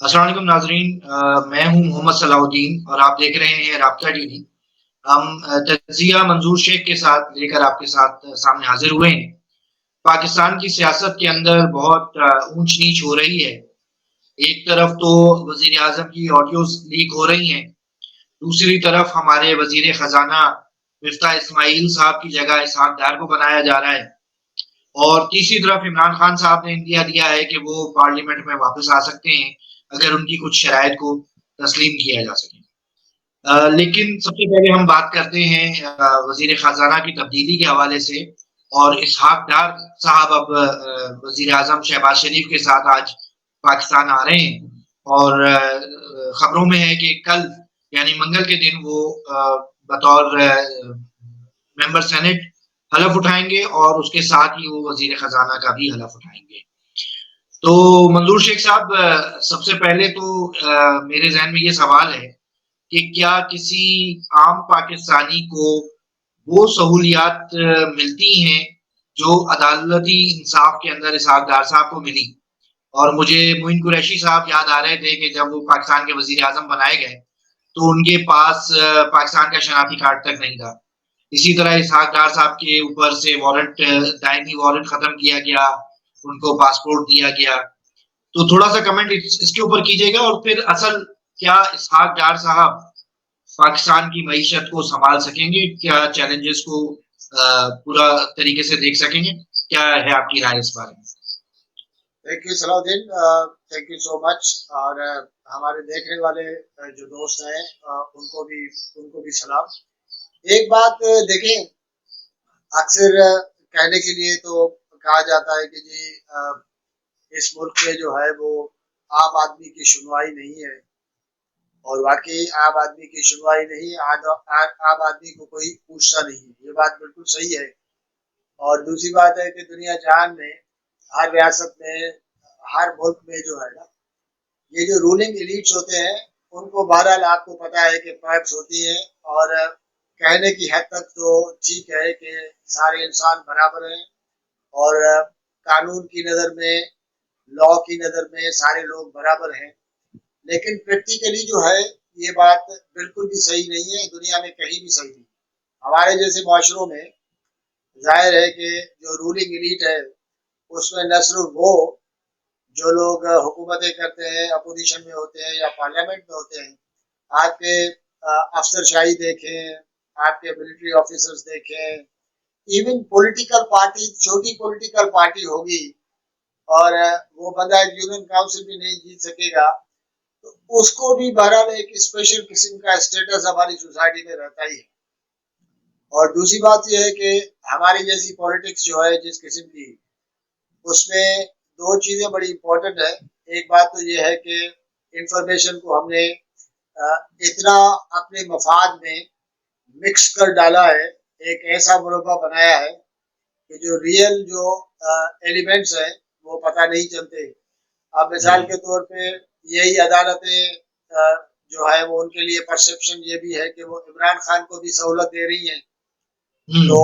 अस्सलाम वालेकुम नाज़रीन। मैं हूँ मोहम्मद सलाहुद्दीन और आप देख रहे हैं राब्ता टीवी। हम तज़किया मंजूर शेख के साथ लेकर आपके साथ सामने हाज़िर हुए हैं। पाकिस्तान की सियासत के अंदर बहुत ऊंच-नीच हो रही है। एक तरफ तो वज़ीर-ए-आज़म की ऑडियोज़ लीक हो रही हैं, दूसरी तरफ हमारे वज़ीर ख़ज़ाना मिफ्ताह इस्माइल साहब की जगह इसहाक डार को बनाया जा रहा है और तीसरी तरफ इमरान खान साहब ने इंदिया दिया है कि वो पार्लियामेंट में वापस आ सकते हैं, अगर उनकी कुछ शराइत को तस्लीम किया जा सके। लेकिन सबसे पहले हम बात करते हैं वज़ीर ख़ज़ाना की तब्दीली के हवाले से और इसहाक डार साहब अब वज़ीर-ए-आज़म शहबाज शरीफ के साथ आज पाकिस्तान आ रहे हैं और खबरों में है कि कल यानी मंगल के दिन वो बतौर मेंबर सेनेट हलफ उठाएँगे और उसके साथ ही वो वज़ीर ख़ज़ाना का भी हलफ उठाएँगे। तो मंजूर शेख साहब, सबसे पहले तो मेरे ज़हन में ये सवाल है कि क्या किसी आम पाकिस्तानी को वो सहूलियात मिलती हैं जो अदालती इंसाफ के अंदर इसहाक डार साहब को मिली? और मुझे मोइन कुरैशी साहब याद आ रहे थे कि जब वो पाकिस्तान के वज़ीर-ए-आज़म बनाए गए, तो उनके पास पाकिस्तान का शनाख्ती कार्ड तक नहीं था। इसी तरह इसहाक डार साहब के ऊपर से वारंट दायमी वारंट ख़त्म किया गया, उनको पासपोर्ट दिया गया। तो थोड़ा-सा कमेंट इसके ऊपर कीजिएगा और फिर असल क्या इसहाक डार साहब पाकिस्तान की मईशत को सँभाल सकेंगे? क्या चैलेंजेस को पूरा तरीके से देख सकेंगे? क्या है आपकी राय इस बारे में? Thank you Salahuddin, thank you so much. और हमारे देखने वाले जो दोस्त हैं, उनको भी सलाम। एक बात देखें, अक्सर कहने के लिए तो कहा जाता है कि जी इस मुल्क में जो है वो आम आदमी की सुनवाई नहीं है। और वाकई आम आदमी की सुनवाई नहीं, आम आदमी को कोई पूछता नहीं है। ये बात बिल्कुल सही है। और दूसरी बात है कि दुनिया जहान में हर रियासत में, हर मुल्क में जो है ना, ये जो रूलिंग एलिट्स होते हैं, उनको बहरहाल आपको पता है कि पर्क्स होती हैं। और कहने की हद तक तो ठीक है कि सारे इंसान बराबर हैं और कानून की नज़र में, लॉ की नज़र में सारे लोग बराबर हैं। लेकिन प्रैक्टिकली जो है, ये बात बिल्कुल भी सही नहीं है, दुनिया में कहीं भी सही नहीं। हमारे जैसे माशरों में जाहिर है कि जो रूलिंग एलीट है, उसमें न सिर्फ वो जो लोग हुकूमतें करते हैं, अपोजिशन में होते हैं या पार्लियामेंट में होते हैं, आपके अफसरशाही देखें, आपके मिलिट्री ऑफिसर्स देखें, इवन पॉलिटिकल पार्टी, छोटी पॉलिटिकल पार्टी होगी और वो बंदा एक यूनियन काउंसिल भी नहीं जीत सकेगा, तो उसको भी बहरहाल एक स्पेशल किस्म का स्टेटस हमारी सोसाइटी में रहता ही है। और दूसरी बात यह है कि हमारी जैसी पॉलिटिक्स जो है जिस किस्म की, उसमें दो चीजें बड़ी इंपॉर्टेंट है। एक बात तो ये है कि इंफॉर्मेशन को हमने इतना अपने मफाद में मिक्स कर डाला है, एक ऐसा मुरब्बा बनाया है कि जो रियल जो एलिमेंट्स हैं वो पता नहीं चलते। अब मिसाल जी। के तौर पे यही अदालतें जो है वो, उनके लिए परसेप्शन ये भी है कि वो इमरान खान को भी सहूलत दे रही हैं। हुँ। तो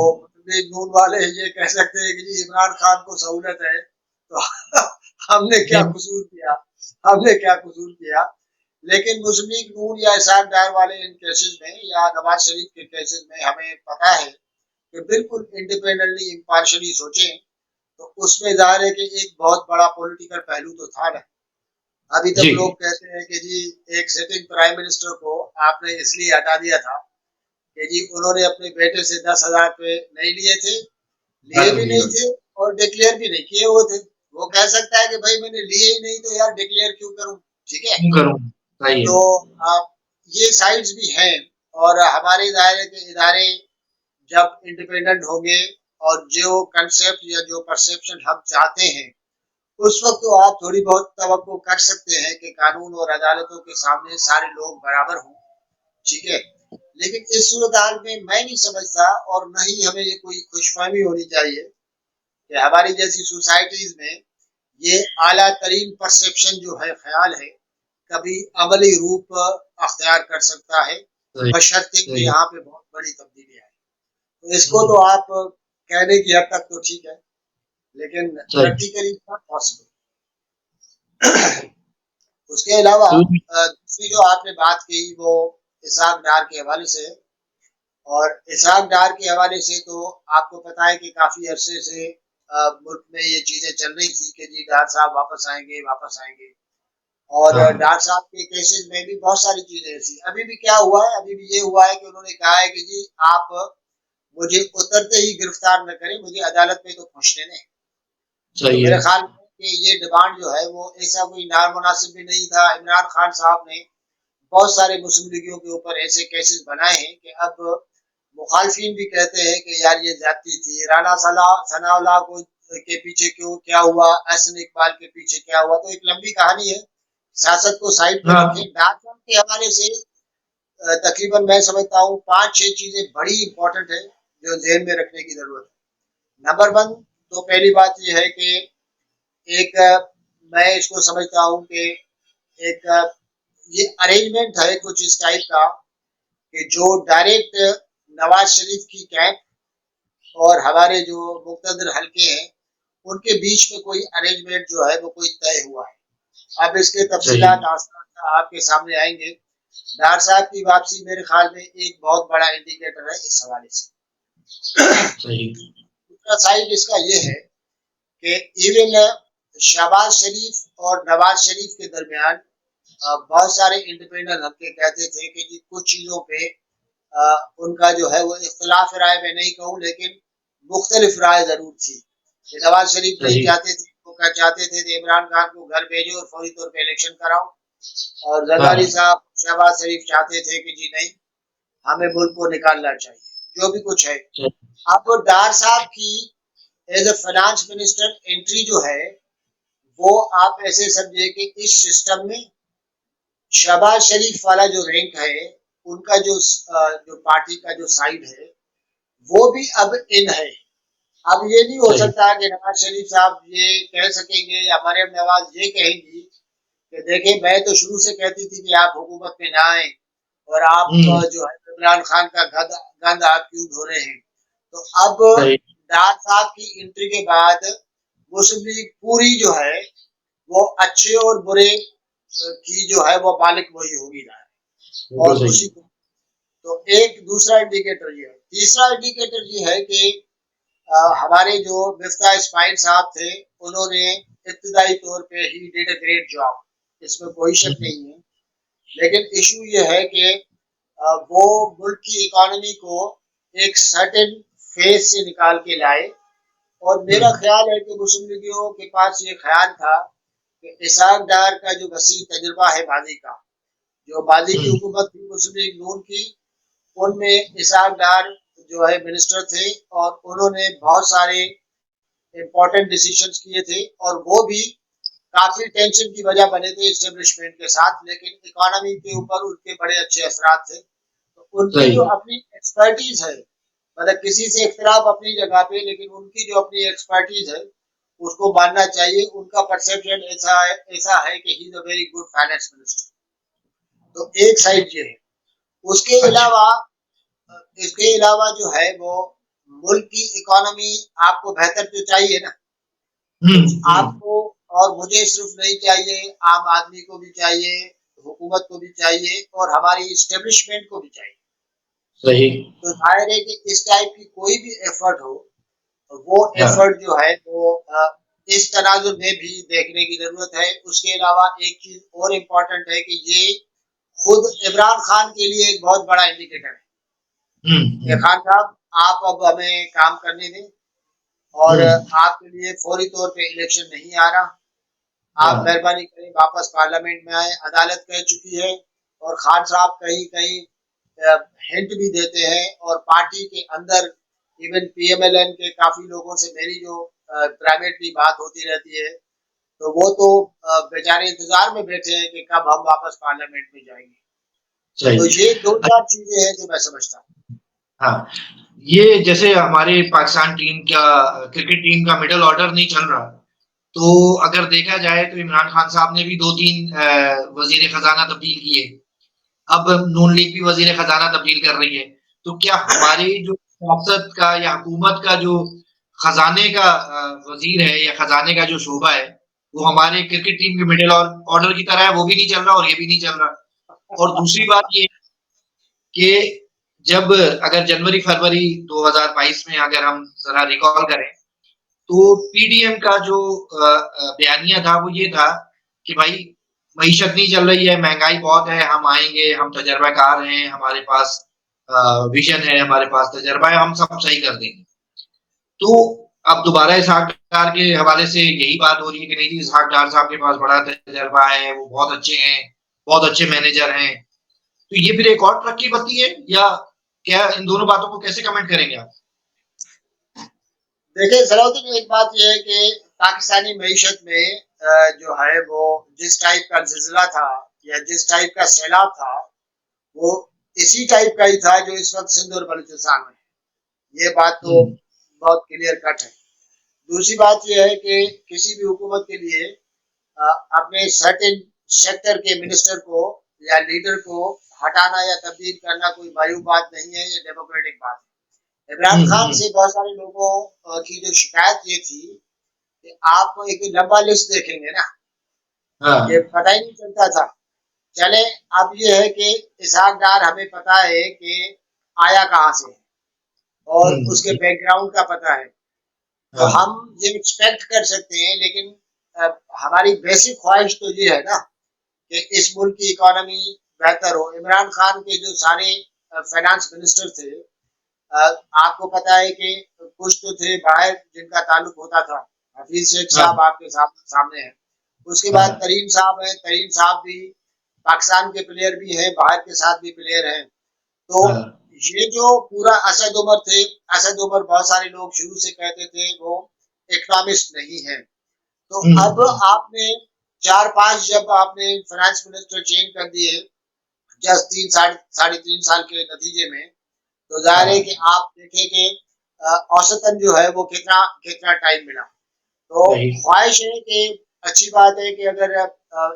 नून वाले ये कह सकते हैं कि जी इमरान खान को सहूलत है, तो हमने क्या जी। कसूर किया, हमने क्या कसूर किया। लेकिन मुस्लिम लीग नून या इसहाक डार वाले इन केसेस में या नवाज शरीफ के केसेस में हमें पता है कि बिल्कुल इंडिपेंडेंटली इम्पार्शली सोचें, तो उसमें जाहिर है कि एक बहुत बड़ा पॉलिटिकल पहलू तो था ना। अभी तक जी। लोग कहते हैं कि जी एक सिटिंग प्राइम मिनिस्टर को आपने इसलिए हटा दिया था कि जी उन्होंने अपने बेटे से 10,000 रुपए नहीं लिए थे, लिए हक भी लिया। नहीं थे और डिक्लेयर भी नहीं किए हुए थे। वो कह सकता है कि भाई मैंने लिए ही नहीं तो यार डिक्लेयर क्यों करूं। ठीक है। क्यों करूँ? सही है। तो आप, ये साइड्स भी हैं। और हमारे दायरे के इदारे जब इंडिपेंडेंट होंगे और जो कंसेप्ट या जो परसेप्शन हम चाहते हैं, उस वक्त तो आप थोड़ी बहुत तवक्को कर सकते हैं कि कानून और अदालतों के सामने सारे लोग बराबर हों। ठीक है। लेकिन इस सूरत हाल में मैं नहीं समझता, और न ही हमें ये कोई खुशफहमी होनी चाहिए कि हमारी जैसी सोसाइटीज में ये आला तरीन परसेप्शन जो है, ख्याल है, कभी अमली रूप अख्तियार कर सकता है, सही, बशर्ते कि सही, यहाँ पे बहुत बड़ी तब्दीली आए। तो इसको हुँ, तो आप कहने की हद तक तो ठीक है, लेकिन सही। Practically not possible. उसके अलावा तो दूसरी जो आपने बात की वो इसहाक डार के हवाले से है। और इसहाक डार के हवाले से तो आपको पता है कि काफी अरसे से मुल्क में ये चीजें चल रही थी कि जी डार साहब वापस आएंगे, वापस आएंगे। और हाँ, डार साहब के केसेस में भी बहुत सारी चीजें ऐसी अभी भी क्या हुआ है, अभी भी ये हुआ है कि उन्होंने कहा है कि जी आप मुझे उतरते ही गिरफ्तार न करें, मुझे अदालत में तो पहुंचने दें। तो सही है। मेरे ख्याल में कि ये डिमांड जो है वो ऐसा कोई नामुनासिब भी नहीं था। इमरान खान साहब ने बहुत सारे मुस्लिम लीगियों के ऊपर ऐसे केसेस बनाए हैं कि अब मुखालफिन भी कहते हैं कि यार ये जाती थी। राना सनाउल्लाह को के पीछे क्यों क्या हुआ, एहसन इकबाल के पीछे क्या हुआ, तो एक लंबी कहानी है। सियासत को साइड पे हाँ, रखें। डाकघर के हवाले से तकरीबन मैं समझता हूँ 5-6 चीजें बड़ी इंपॉर्टेंट है जो जेहन में रखने की जरूरत है। नंबर वन तो पहली बात यह है कि एक मैं इसको समझता हूँ कि एक ये अरेंजमेंट है कुछ इस टाइप का कि जो डायरेक्ट नवाज शरीफ की कैंप और हमारे जो मुक्तदर हल्के हैं उनके बीच में कोई अरेंजमेंट जो है वो कोई तय हुआ है। अब इसके सही, तफसीलात आपके सामने आएंगे। डार साहब की वापसी मेरे ख्याल में एक बहुत बड़ा इंडिकेटर है इस हवाले से। सही। दूसरा साइड इसका ये है कि इवन शहबाज शरीफ और नवाज शरीफ के दरमियान बहुत सारे इंडिपेंडेंट हल्के कहते थे कि जी कुछ चीज़ों पे उनका जो है वो इख्तलाफ राय में नहीं कहूँ लेकिन मुख्तलिफ राय जरूर थी। कि नवाज शरीफ नहीं सही, चाहते थे, वो क्या चाहते थे कि इमरान खान को घर भेजो और फौरी तौर पे इलेक्शन कराओ। और जरदारी हाँ, साहब शहबाज शरीफ चाहते थे कि जी नहीं, हमें मुल्क को निकालना चाहिए जो भी कुछ है। सही, अब डार साहब की as a finance minister entry जो है वो आप ऐसे समझिए कि इस सिस्टम में शहबाज शरीफ वाला जो रैंक है उनका जो पार्टी का जो साइड है वो भी अब इन है। अब ये नहीं हो सही। सकता कि नवाज शरीफ साहब ये कह सकेंगे या मरियम नवाज ये कहेंगी कि देखिए मैं तो शुरू से कहती थी कि आप हुकूमत में ना आए और आप हुँ, जो है इमरान खान का गंद आप क्यों धो रहे हैं। तो अब सही, डार साहब की एंट्री के बाद मुस्लिम लीग पूरी जो है वो अच्छे और बुरे की जो है वो मालिक वही होगी रहा है। बिल्कुल और सही। उसी को तो एक दूसरा इंडिकेटर ये है। तीसरा इंडिकेटर ये है कि हमारे जो मिफ्ता इस्माइल साहब थे उन्होंने इब्तदाई तौर पे he did a great job, इसमें कोई शक हुँ, नहीं है। लेकिन इशू ये है कि वो मुल्क की इकोनॉमी को एक सर्टेन फेज से निकाल के लाए। और हुँ, मेरा ख्याल है कि मुस्लिम लीगियों के पास ये ख्याल था कि इसहाक डार का जो वसी तजुर्बा है माजी का, जो माजी की हुँ, हुकूमत थी मुस्लिम लीग नून की, उनमें इसहाक डार जो है मिनिस्टर थे और उन्होंने बहुत सारे इम्पोर्टेंट डिसीजंस किए थे और वो भी काफी टेंशन की वजह बने थे इस्टेब्लिशमेंट के साथ, लेकिन इकोनॉमी के ऊपर उनके बड़े अच्छे असरात थे। तो उनकी जो सही, अपनी एक्सपर्टीज है, मतलब किसी से इख्तलाफ अपनी जगह पे, लेकिन उनकी जो अपनी एक्सपर्टीज है उसको मानना चाहिए। उनका परसेप्शन ऐसा है कि he is a very good finance minister. तो एक साइड ये है। उसके अच्छा। अलावा इसके अलावा जो है वो मुल्क की इकोनॉमी आपको बेहतर तो चाहिए ना। हुँ, तो हुँ, आपको और मुझे सिर्फ नहीं चाहिए, आम आदमी को भी चाहिए, हुकूमत को भी चाहिए और हमारी इस्टेब्लिशमेंट को भी चाहिए। सही, तो जाहिर है कि इस टाइप की कोई भी एफर्ट हो तो वो हाँ, एफर्ट जो है वो इस तनाजुर में भी देखने की जरूरत है। उसके अलावा एक चीज और इम्पोर्टेंट है कि ये खुद इमरान खान के लिए एक बहुत बड़ा इंडिकेटर है हुँ, कि हुँ, खान साहब आप अब हमें काम करने दें और हुँ, आपके लिए फौरी तौर पे इलेक्शन नहीं आ रहा। आप हाँ, मेहरबानी करें वापस पार्लियामेंट में आए। अदालत कह चुकी है और खान साहब कहीं कहीं हिंट भी देते हैं और पार्टी के अंदर इवन पीएमएलएन के काफी लोगों से मेरी जो प्राइवेटली बात होती रहती है तो वो तो बेचारे इंतजार में बैठे हैं कि कब हम वापस पार्लियामेंट में जाएंगे। तो सही। ये दो चार चीजें हैं जो मैं समझता हूँ। हाँ, ये जैसे हमारे पाकिस्तान टीम का क्रिकेट टीम का मिडल ऑर्डर नहीं चल रहा, तो अगर देखा जाए तो इमरान खान साहब ने भी 2-3 वज़ीर खज़ाना तब्दील किए। अब नून लीग भी वज़ीर खज़ाना तब्दील कर रही है। तो क्या हमारी जो सियासत का या हुकूमत का जो खज़ाने का वज़ीर है या खज़ाने का जो शोबा है, वो हमारे क्रिकेट टीम के मिडिल ऑर्डर की तरह है, वो भी नहीं चल रहा और ये भी नहीं चल रहा। और दूसरी बात ये कि जब अगर जनवरी-फरवरी 2022 में अगर हम ज़रा रिकॉल करें, तो पीडीएम का जो बयानिया था वो ये था कि भाई मईशत नहीं चल रही है, महँगाई बहुत है, हम आएँगे, हम तजर्बाकार हैं, हमारे पास विज़न है, हमारे पास तजर्बा है, हम सब सही कर देंगे। तो अब दोबारा इसहाक डार के हवाले से यही बात हो रही है कि नहीं जी, इसहाक डार साहब के पास बड़ा तजर्बा है, वो बहुत अच्छे हैं, बहुत अच्छे मैनेजर हैं। तो ये फिर एक और ट्रक की बत्ती है या क्या? इन दोनों बातों को कैसे कमेंट करेंगे आप? देखिए सलाउद्दीन, एक बात यह है कि पाकिस्तानी मईशत में जो है वो जिस टाइप का जिलजिला था या जिस टाइप का सैलाब था, वो इसी टाइप का ही था जो इस वक्त सिंध और बलूचिस्तान में है। ये बात तो बहुत क्लियर कट है। दूसरी बात यह है कि किसी भी हुकूमत के लिए अपने सर्टेन सेक्टर के मिनिस्टर को या लीडर को हटाना या तब्दील करना कोई मायूब बात नहीं है, ये डेमोक्रेटिक बात है। इमरान खान से बहुत सारे लोगों की जो शिकायत ये थी कि आप एक लंबा लिस्ट देखेंगे ना, ये हाँ। पता ही नहीं चलता था। चले, अब ये है कि इसहाक डार हमें पता है कि आया कहाँ से है और उसके बैकग्राउंड का पता है, तो हाँ। हम ये एक्सपेक्ट कर सकते हैं। लेकिन हमारी बेसिक ख्वाहिश तो ये है ना कि इस मुल्क की इकोनॉमी बेहतर हो। इमरान खान के जो सारे फाइनेंस मिनिस्टर थे, आपको पता है कि कुछ तो थे बाहर जिनका ताल्लुक होता था। हफीज शेख साहब हाँ। आपके सामने हैं। उसके बाद हाँ। तरीन साहब हैं। तरीन साहब भी पाकिस्तान के प्लेयर भी हैं, बाहर के साथ भी प्लेयर हैं। तो हाँ। ये जो पूरा असद उमर थे, असद उमर बहुत सारे लोग शुरू से कहते थे वो इकोनॉमिस्ट नहीं है। तो अब आपने 4-5 जब आपने फाइनेंस मिनिस्टर चेंज कर दिए जस्ट 3 साढ़े 3 साल के नतीजे में, तो जाहिर है कि आप देखें कि औसतन जो है वो कितना कितना टाइम मिला। तो ख्वाहिश है कि अच्छी बात है कि अगर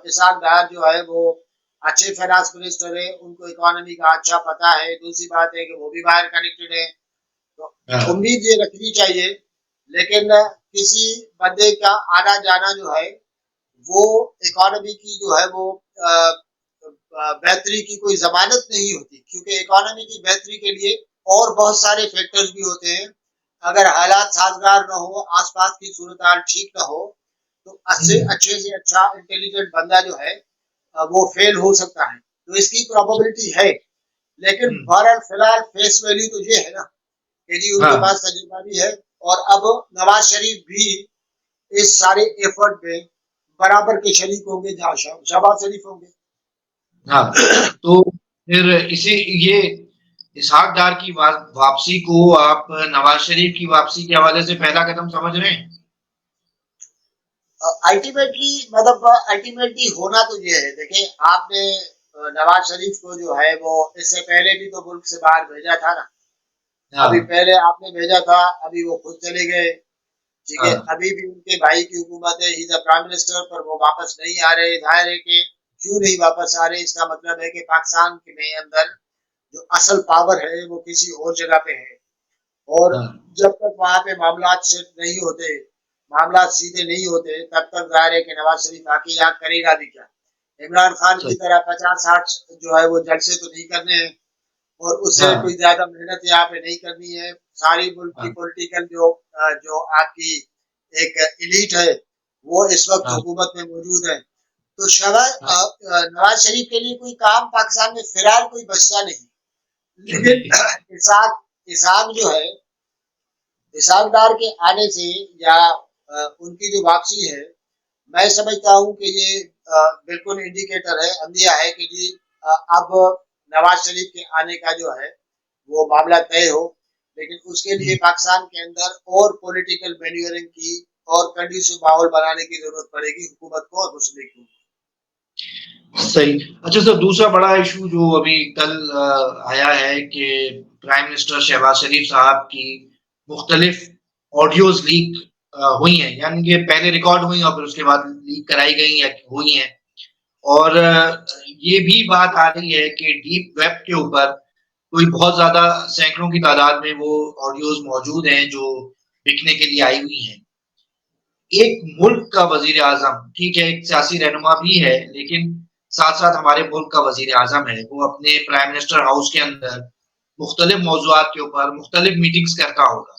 इसहाक डार जो है वो अच्छे फाइनेंस मिनिस्टर है, उनको इकोनॉमी का अच्छा पता है। दूसरी बात है कि वो भी बाहर कनेक्टेड है, तो उम्मीद ये रखनी चाहिए। लेकिन किसी बंदे का आना जाना जो है वो इकोनॉमी की जो है वो बेहतरी की कोई जमानत नहीं होती, क्योंकि इकोनॉमी की बेहतरी के लिए और बहुत सारे फैक्टर्स भी होते हैं। अगर हालात साजगार न हो, आसपास की सूरत हाल ठीक न हो, तो अच्छे से अच्छा इंटेलिजेंट बंदा जो है वो फेल हो सकता है। तो इसकी प्रोबेबिलिटी है। लेकिन बहरहाल फिलहाल फेस वैल्यू तो ये है ना कि जी उनके पास तजुर्बा भी है, और अब नवाज शरीफ भी इस सारे एफर्ट में बराबर के शरीक होंगे जहाँ शहबाज शरीफ होंगे। हाँ, तो फिर इसे ये इसहाक डार की वापसी को आप नवाज शरीफ की वापसी के हवाले से पहला कदम समझ रहे हैं? अल्टीमेटली होना तो ये है। देखिए, आपने नवाज शरीफ को जो है वो इससे पहले भी तो मुल्क से बाहर भेजा था ना। अभी पहले आपने भेजा था, अभी वो खुद चले गए। ठीक है, अभी भी उनके भाई की हुकूमत है, he is the prime minister, पर वो वापस नहीं आ रहे। जाहिर है कि क्यों नहीं वापस आ रहे, इसका मतलब है कि पाकिस्तान के अंदर जो असल पावर है वो किसी और जगह पे है। और जब तक वहां पे मामला सेट नहीं होते, मामला सीधे नहीं होते, तब तक जाहिर है कि नवाज शरीफ आके यहाँ करेगा भी क्या। इमरान खान की तरह 50-60 जो है वो जलसे तो नहीं करने हैं, और उससे कोई ज्यादा मेहनत यहाँ पे नहीं करनी है। सारी मुल्क की पॉलिटिकल जो आपकी एक इलीट है वो इस वक्त हुकूमत में मौजूद है। तो नवाज शरीफ के लिए कोई काम पाकिस्तान में फिलहाल कोई बचता नहीं। लेकिन इसहाक जो है, इसहाक डार के आने से या उनकी जो वापसी है, मैं समझता हूँ कि ये बिल्कुल इंडिकेटर है, अंदिया है कि जी अब नवाज शरीफ के आने का जो है वो मामला तय हो। लेकिन उसके लिए पाकिस्तान के अंदर और पॉलिटिकल मैन्यूवरिंग की और कंडीसिव माहौल बनाने की जरूरत पड़ेगी हुकूमत को और मुस्लिम लीग को। सही। अच्छा सर, दूसरा बड़ा इशू जो अभी कल आया है कि प्राइम मिनिस्टर शहबाज शरीफ साहब की मुख्तलिफ ऑडियोज लीक हुई हैं, यानी कि पहले रिकॉर्ड हुई और फिर उसके बाद लीक कराई गई या हुई हैं। और ये भी बात आ रही है कि डीप वेब के ऊपर कोई बहुत ज्यादा सैकड़ों की तादाद में वो ऑडियोज मौजूद हैं जो बिकने के लिए आई हुई हैं। एक मुल्क का वजीर आजम, ठीक है, एक सियासी रहनुमा भी है, लेकिन साथ साथ हमारे मुल्क का वजीर आजम है, वो अपने प्राइम मिनिस्टर हाउस के अंदर मुख्तलिफ मौजूआत के ऊपर मुख्तलिफ मीटिंग्स करता होगा,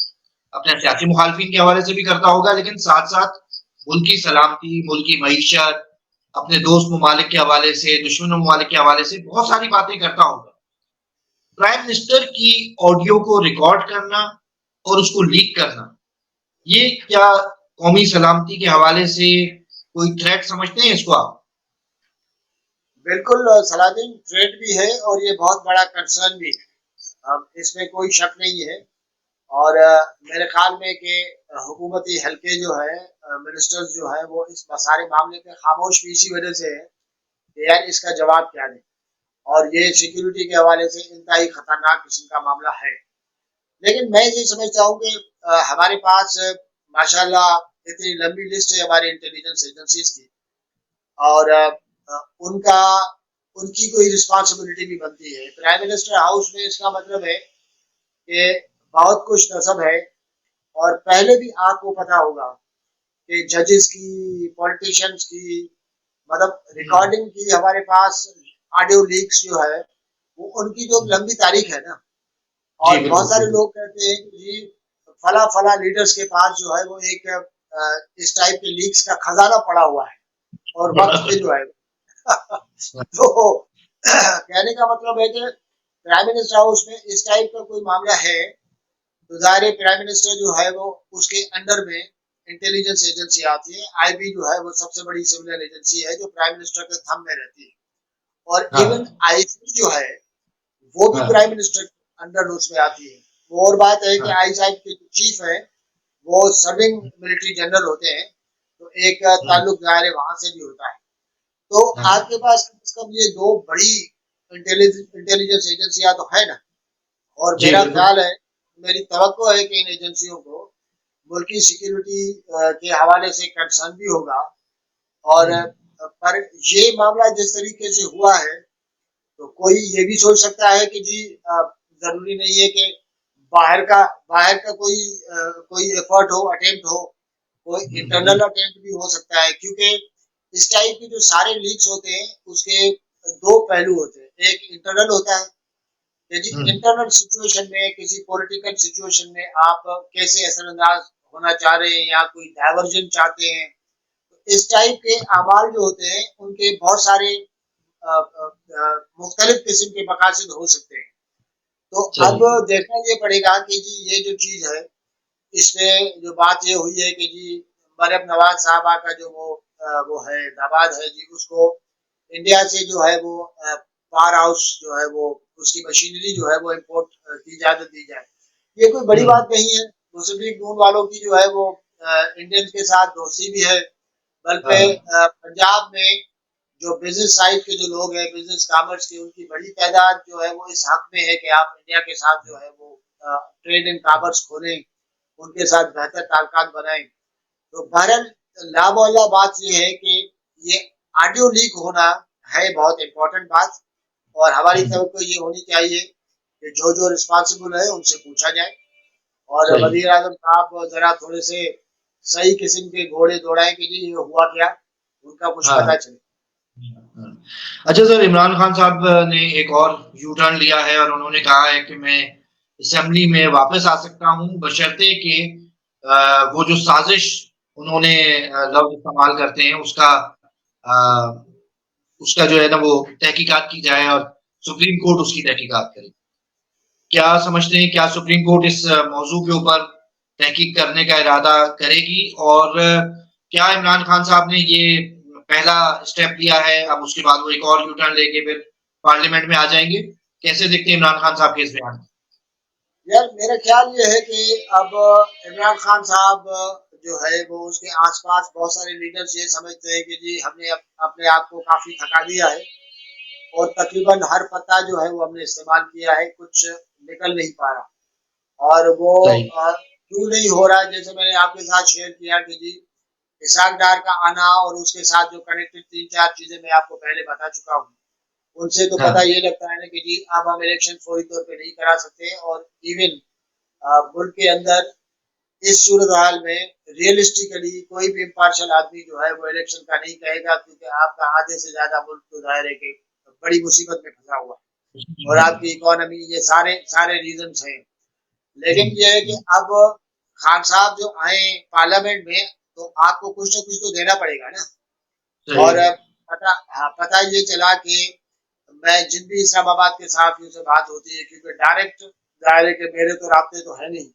अपने सियासी मुखालफिन के हवाले से भी करता होगा, लेकिन साथ साथ मुल्क की सलामती, मुल्क की मईशत, अपने दोस्त ममालिक के हवाले से, दुश्मन ममालिक के हवाले से बहुत सारी बातें करता होगा। प्राइम मिनिस्टर की ऑडियो को रिकॉर्ड करना और उसको लीक करना, ये क्या कौमी सलामती के हवाले से कोई थ्रेट समझते हैं इसको आप? बिल्कुल सलादीन, थ्रेट भी है और ये बहुत बड़ा कंसर्न भी है। इसमें कोई शक नहीं है। और मेरे ख्याल में कि हुकूमती हल्के जो है, मिनिस्टर्स जो है, वो इस सारे मामले पे खामोश भी इसी वजह से है कि यार इसका जवाब क्या दें। और ये सिक्योरिटी के हवाले से इंतहाई खतरनाक किस्म का मामला है। लेकिन मैं ये समझता हूँ कि हमारे पास माशाल्लाह इतनी लंबी लिस्ट है हमारी इंटेलिजेंस एजेंसीज की। और उनका उनकी कोई रिस्पॉन्सिबिलिटी भी बनती है। प्राइम मिनिस्टर हाउस में इसका मतलब है कि बहुत कुछ नस्ब है। और पहले भी आपको पता होगा कि जजेस की, पॉलिटिशियंस की, मतलब रिकॉर्डिंग की हमारे पास ऑडियो लीक्स जो है, वो उनकी जो लंबी तारीख है ना। जी और बहुत बिल्कुल सारे बिल्कुल। लोग कहते हैं कि जी फला फला लीडर्स के पास जो है वो एक इस टाइप के लीक्स का खजाना पड़ा हुआ है और वक्त पे जो है तो कहने का मतलब है कि प्राइम मिनिस्टर हाउस में इस टाइप का कोई मामला है तो ज़ाहिर प्राइम मिनिस्टर जो है वो उसके अंडर में इंटेलिजेंस एजेंसी आती है। आईबी जो है वो सबसे बड़ी सिविलियन एजेंसी है जो प्राइम मिनिस्टर के थंब में रहती है। और इवन हाँ आईसी जो है वो भी हाँ प्राइम मिनिस्टर के अंडर उसमें आती है। वो और बात है कि हाँ आईएसआई के जो चीफ है वो सर्विंग मिलिट्री जनरल होते हैं। तो एक हाँ ताल्लुक ज़ाहिर वहां से भी होता है। तो हाँ आपके पास कम से कम ये दो बड़ी इंटेलिजेंस एजेंसियां तो है ना। और जी मेरा बिल्कुल। ख्याल है, मेरी तवक्को है कि इन एजेंसियों को मुल्की सिक्योरिटी के हवाले से कंसर्न भी होगा। और हम्म, पर ये मामला जिस तरीके से हुआ है तो कोई ये भी सोच सकता है कि जी जरूरी नहीं है कि बाहर का बाहर का कोई एफर्ट हो, अटेम्प्ट हो। कोई इंटरनल हम्म, अटेम्प्ट भी हो सकता है क्योंकि इस टाइप के जो सारे लीक्स होते हैं उसके दो पहलू होते हैं। एक इंटरनल होता है कि जी हम्म, इंटरनल सिचुएशन में, किसी पॉलिटिकल सिचुएशन में आप कैसे असरअंदाज होना चाह रहे हैं या कोई डायवर्जन चाहते हैं। इस टाइप के अमाल जो होते हैं उनके बहुत सारे मुख्तलिफ किस्म के मकासद हो सकते हैं। तो अब सही। देखना ये पड़ेगा कि जी ये जो चीज है इसमें जो बात ये हुई है कि जी मरियम नवाज साहबा का जो वो है दामाद है जी, उसको इंडिया से जो है वो पावर हाउस जो है वो उसकी मशीनरी जो है वो इम्पोर्ट की इजाजत दी जाए। ये कोई बड़ी हम्म, बात नहीं है। मुस्लिम लीग नून वालों की जो है वो इंडियंस के साथ दोस्ती भी है। बल्कि हाँ पंजाब में जो बिजनेस साइड के जो लोग हैं, बिजनेस कॉमर्स के, उनकी बड़ी तादाद जो है वो इस हक में है कि आप इंडिया के साथ जो है वो ट्रेड एंड कॉमर्स खोलें, उनके साथ बेहतर ताल्लुकात बनाएं। तो बहरहाल लामौला बात ये है कि ये ऑडियो लीक होना है बहुत इम्पोर्टेंट बात। और हमारी हम्म, तरफ को ये होनी चाहिए कि जो जो रिस्पॉन्सिबल है उनसे पूछा जाए। और सही। वजीर आजम साहब जरा थोड़े से सही किस्म के घोड़े दौड़ाएं कि जी ये हुआ क्या, उनका कुछ हाँ पता चले। हाँ। अच्छा सर, इमरान खान साहब ने एक और यू टर्न लिया है और उन्होंने कहा है कि मैं असेंबली में वापस आ सकता हूं, बशर्ते कि वो जो साजिश उन्होंने लफ्ज इस्तेमाल करते हैं उसका अ, उसका जो है ना वो तहकीकात की जाए और सुप्रीम कोर्ट उसकी तहकीकात करे। क्या समझते हैं, क्या सुप्रीम कोर्ट इस मौजू के ऊपर तहकीक करने का इरादा करेगी? और क्या इमरान खान साहब ने ये पहला स्टेप लिया है, अब उसके बाद वो एक और यू टर्न लेके फिर पार्लियामेंट में आ जाएंगे? कैसे देखते हैं इमरान खान साहब के इस बयान? यार मेरा ख्याल ये है कि अब इमरान खान साहब जो है वो उसके आसपास बहुत सारे लीडर्स ये समझते हैं कि जी हमने अपने आप को काफी थका दिया है और तकरीबन हर पत्ता जो है वो हमने इस्तेमाल किया है, कुछ निकल नहीं पा रहा। और वो सही। क्यों नहीं हो रहा, जैसे मैंने आपके साथ शेयर किया कि जी इसाक डार का आना और उसके साथ जो कनेक्टेड तीन चार चीजें मैं आपको पहले बता चुका हूँ। उनसे तो पता हाँ ये लगता है ना कि जी अब हम इलेक्शन फौरी तौर पे नहीं करा सकते। और इवन मुल्क के अंदर इस सूरत हाल में रियलिस्टिकली कोई भी इम्पार्शियल आदमी जो है वो इलेक्शन का नहीं कहेगा, क्योंकि आपका आधे से ज्यादा मुल्क तो जाहिर है कि बड़ी मुसीबत में फंसा हुआ है और आपकी इकोनॉमी, ये सारे सारे रीजंस हैं। लेकिन ये है कि अब खान साहब जो आए पार्लियामेंट में, तो आपको कुछ ना कुछ तो देना पड़ेगा ना। और पता ये चला कि मैं जिन भी इस्लामाबाद के सहाफियों से बात होती है, क्योंकि डायरेक्ट जाहिर है कि मेरे तो राब्ते तो है नहीं,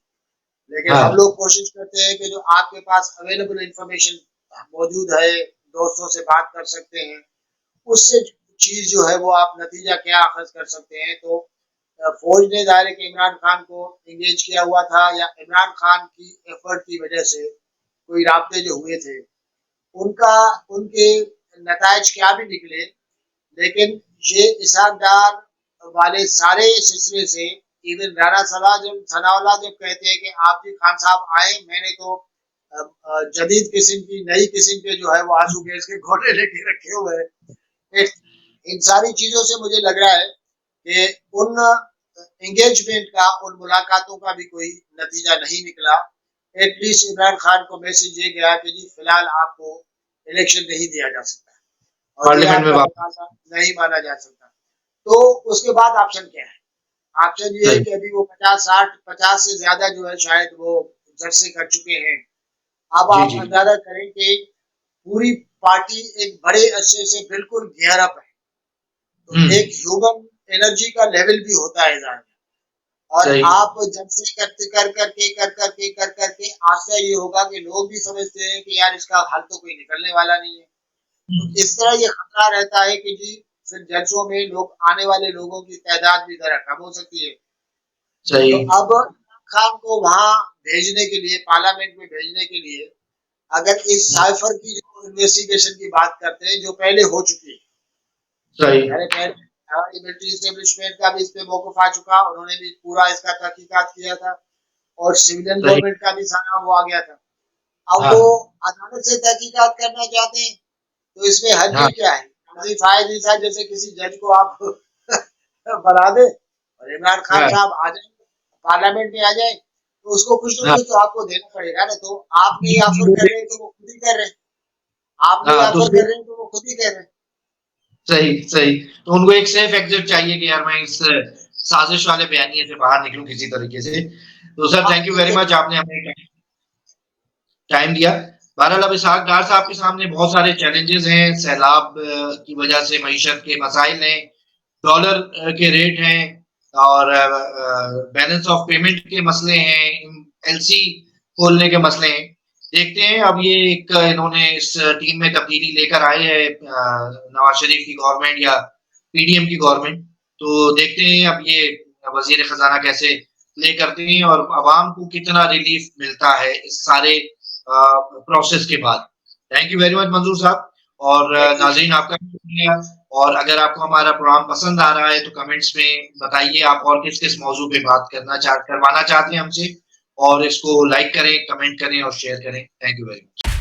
लेकिन हम लोग कोशिश करते हैं कि जो आपके पास अवेलेबल इंफॉर्मेशन मौजूद है, दोस्तों से बात कर सकते हैं, उससे चीज जो है वो आप नतीजा क्या अखज कर सकते हैं। तो फौज ने जाहिर है कि इमरान खान को इंगेज किया हुआ था, या इमरान खान की एफर्ट की वजह से कोई राब्ते जो हुए थे उनका, उनके नतायज क्या भी निकले, लेकिन ये इसहाक डार वाले सारे सिलसिले से इवन राणा सनाउल्लाह जब कहते हैं कि आप जी खान साहब आए, मैंने तो जदीद किस्म की नई किस्म के जो है वो आंसू गैस के घोड़े लेके रखे हुए हैं। इन सारी चीजों से मुझे लग रहा है कि उन एंगेजमेंट का, उन मुलाकातों का भी कोई नतीजा नहीं निकला। एटलीस्ट इमरान खान को मैसेज ये गया कि जी फिलहाल आपको इलेक्शन नहीं दिया जा सकता और ये आपका नहीं माना जा सकता। तो उसके बाद ऑप्शन क्या है? ऑप्शन ये है कि अभी वो 50 से ज्यादा जो है शायद वो जलसे कर चुके हैं। अब आप अंदाजा करें कि पूरी पार्टी एक बड़े अच्छे से बिल्कुल गियर अप है, तो एक ह्यूमन एनर्जी का लेवल भी होता है जाहिर, और आप जब से कर करके आशा ये होगा कि लोग भी समझते हैं कि यार इसका हल तो कोई निकलने वाला नहीं है। तो इस तरह ये खतरा रहता है कि जी फिर जलसों में लोग, आने वाले लोगों की तादाद भी जरा कम हो सकती है। तो अब खान को वहां भेजने के लिए, पार्लियामेंट में भेजने के लिए, अगर इस साइफर की जो इन्वेस्टिगेशन की बात करते हैं जो पहले हो चुकी है, मिलिट्री एस्टेब्लिशमेंट का भी इस पे मौकूफ आ चुका, उन्होंने भी पूरा इसका तहकीकात किया था और सिविलियन गवर्नमेंट का भी सारा वो आ गया था। अब वो अदालत से तहकीकात करना चाहते हैं, तो इसमें हद क्या है? जैसे किसी जज को आप बना दे और इमरान खान साहब आ जाए, पार्लियामेंट में आ जाए, तो उसको कुछ ना कुछ तो आपको देना पड़ेगा ना। तो आप नहीं ऑफर कर रहे हैं तो वो खुद ही कर रहे हैं, आप नहीं ऑफर कर रहे हैं तो वो खुद ही कर रहे हैं। सही। तो उनको एक सेफ एग्जिट चाहिए कि यार मैं इस साजिश वाले बयानिए से बाहर निकलूं किसी तरीके से। तो sir thank you very much, आपने हमें टाइम दिया। बहरहाल अब इसहाक डार साहब के सामने बहुत सारे चैलेंजेस हैं, सैलाब की वजह से मईशत के मसाइल हैं, डॉलर के रेट हैं और बैलेंस ऑफ पेमेंट के मसले हैं, एलसी खोलने के मसले हैं। देखते हैं अब ये एक इन्होंने इस टीम में तब्दीली लेकर आए हैं नवाज शरीफ की गवर्नमेंट या पीडीएम की गवर्नमेंट, तो देखते हैं अब ये वजीर खजाना कैसे प्ले करते हैं और अवाम को कितना रिलीफ मिलता है इस सारे प्रोसेस के बाद। थैंक यू वेरी मच मंजूर साहब, और नाज़रीन आपका शुक्रिया। और अगर आपको हमारा प्रोग्राम पसंद आ रहा है तो कमेंट्स में बताइए आप और किस मौजू पे बात करवाना चाहते हैं हमसे, और इसको लाइक करें, कमेंट करें और शेयर करें। Thank you very much.